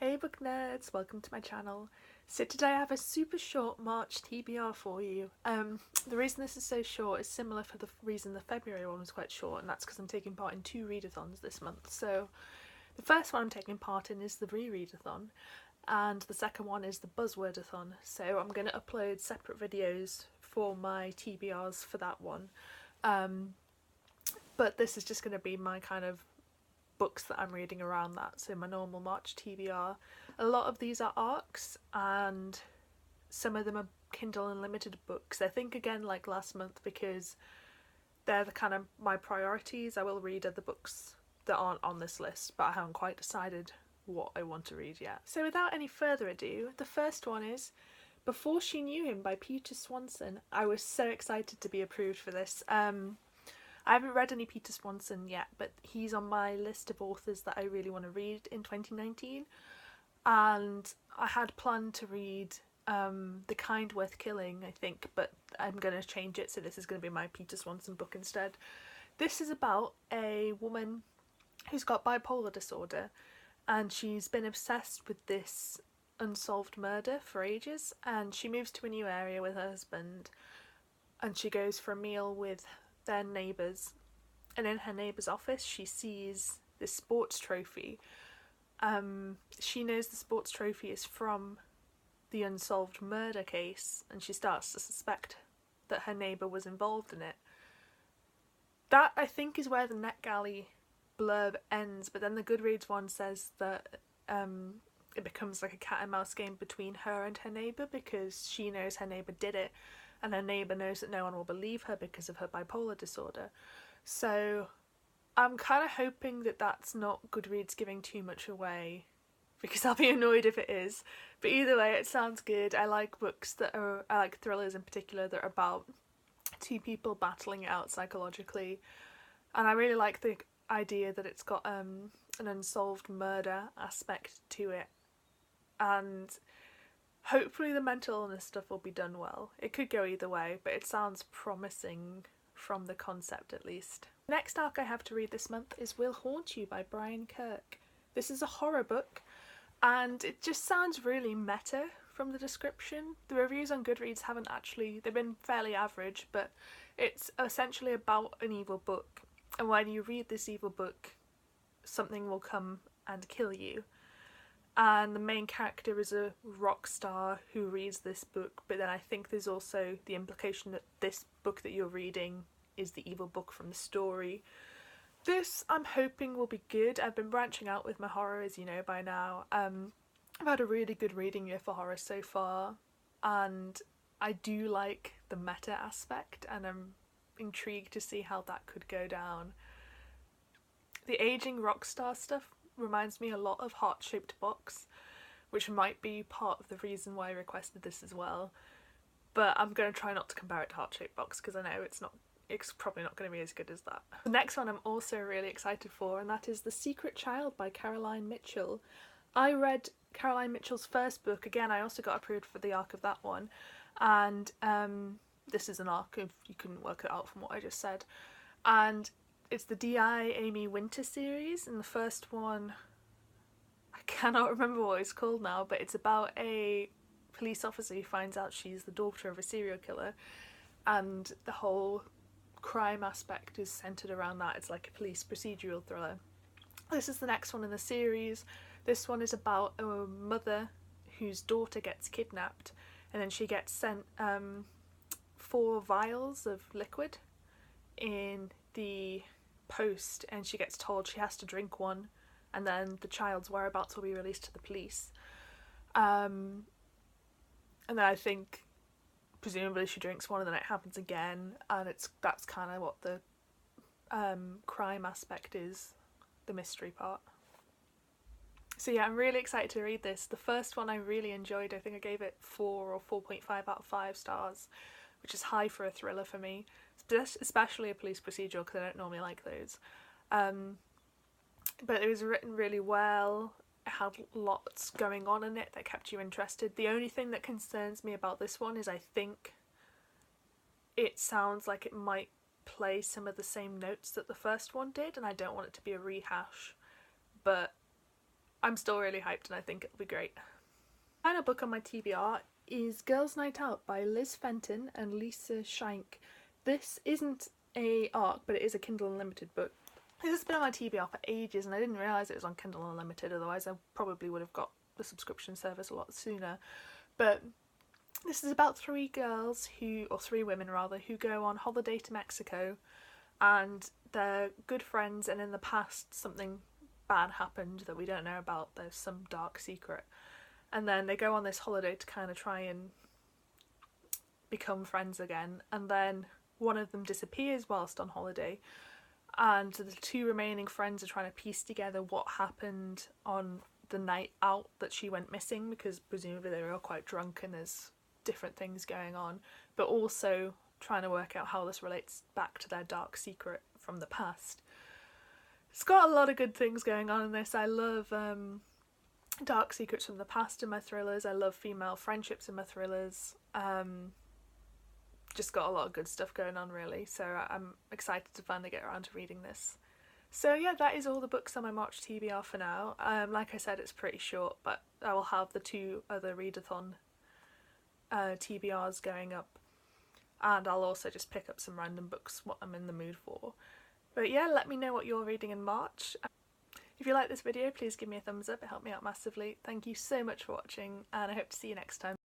Hey book nerds, welcome to my channel. So today I have a super short March TBR for you. The reason this is so short is similar for the reason the February one was quite short, and that's because I'm taking part in 2 readathons this month. So the first one I'm taking part in is the Re-Readathon, and the second one is the Buzzwordathon. So I'm going to upload separate videos for my TBRs for that one. But this is just going to be my kind of books that I'm reading around that, so my normal March TBR. A lot of these are ARCs and some of them are Kindle Unlimited books. I think again like last month, because they're the kind of my priorities. I will read other books that aren't on this list, but I haven't quite decided what I want to read yet. So without any further ado, the first one is Before She Knew Him by Peter Swanson. I was so excited to be approved for this. I haven't read any Peter Swanson yet, but he's on my list of authors that I really want to read in 2019. And I had planned to read The Kind Worth Killing, I think, but I'm going to change it, so this is going to be my Peter Swanson book instead. This is about a woman who's got bipolar disorder, and she's been obsessed with this unsolved murder for ages, and she moves to a new area with her husband, and she goes for a meal with their neighbours, and in her neighbour's office she sees this sports trophy. She knows the sports trophy is from the unsolved murder case, and she starts to suspect that her neighbour was involved in it. That, I think, is where the NetGalley blurb ends, but then the Goodreads one says that it becomes like a cat and mouse game between her and her neighbour, because she knows her neighbour did it, and her neighbour knows that no one will believe her because of her bipolar disorder. So I'm kind of hoping that that's not Goodreads giving too much away, because I'll be annoyed if it is. But either way, it sounds good. I like books that are, I like thrillers in particular, that are about two people battling it out psychologically. And I really like the idea that it's got an unsolved murder aspect to it. And hopefully the mental illness stuff will be done well. It could go either way, but it sounds promising from the concept at least. The next arc I have to read this month is Will Haunt You by Brian Kirk. This is a horror book, and it just sounds really meta from the description. The reviews on Goodreads haven't actually, they've been fairly average, but it's essentially about an evil book, and when you read this evil book, something will come and kill you. And the main character is a rock star who reads this book, but then I think there's also the implication that this book that you're reading is the evil book from the story. This, I'm hoping, will be good. I've been branching out with my horror, as you know by now. I've had a really good reading year for horror so far, and I do like the meta aspect, and I'm intrigued to see how that could go down. The aging rock star stuff reminds me a lot of Heart-Shaped Box, which might be part of the reason why I requested this as well, but I'm going to try not to compare it to Heart-Shaped Box, because I know it's probably not going to be as good as that. The next one I'm also really excited for, and that is The Secret Child by Caroline Mitchell. I read Caroline Mitchell's first book. Again, I also got approved for the arc of that one, and this is an arc, if you couldn't work it out from what I just said, and it's the D.I. Amy Winter series, and the first one, I cannot remember what it's called now, but it's about a police officer who finds out she's the daughter of a serial killer, and the whole crime aspect is centred around that. It's like a police procedural thriller. This is the next one in the series. This one is about a mother whose daughter gets kidnapped, and then she gets sent 4 vials of liquid in the post, and she gets told she has to drink one, and then the child's whereabouts will be released to the police. And then I think presumably she drinks one, and then it happens again, and that's kind of what the crime aspect is, the mystery part. So yeah, I'm really excited to read this. The first one I really enjoyed. I think I gave it 4 or 4.5 out of 5 stars, which is high for a thriller for me, especially a police procedural, because I don't normally like those. But it was written really well. It had lots going on in it that kept you interested. The only thing that concerns me about this one is I think it sounds like it might play some of the same notes that the first one did, and I don't want it to be a rehash. But I'm still really hyped and I think it'll be great. The final book on my TBR is Girls' Night Out by Liz Fenton and Lisa Shank. This isn't a ARC, but it is a Kindle Unlimited book. This has been on my TBR for ages and I didn't realise it was on Kindle Unlimited, otherwise I probably would have got the subscription service a lot sooner. But this is about three women who go on holiday to Mexico, and they're good friends, and in the past something bad happened that we don't know about. There's some dark secret, and then they go on this holiday to kind of try and become friends again, and then one of them disappears whilst on holiday, and the two remaining friends are trying to piece together what happened on the night out that she went missing, because presumably they were all quite drunk and there's different things going on, but also trying to work out how this relates back to their dark secret from the past. It's got a lot of good things going on in this. I love dark secrets from the past in my thrillers. I love female friendships in my thrillers. Just got a lot of good stuff going on, really, so I'm excited to finally get around to reading this. So yeah, that is all the books on my March TBR for now. Like I said, it's pretty short, but I will have the 2 other readathon TBRs going up, and I'll also just pick up some random books what I'm in the mood for. But yeah, let me know what you're reading in March. If you like this video, please give me a thumbs up, it helped me out massively. Thank you so much for watching, and I hope to see you next time.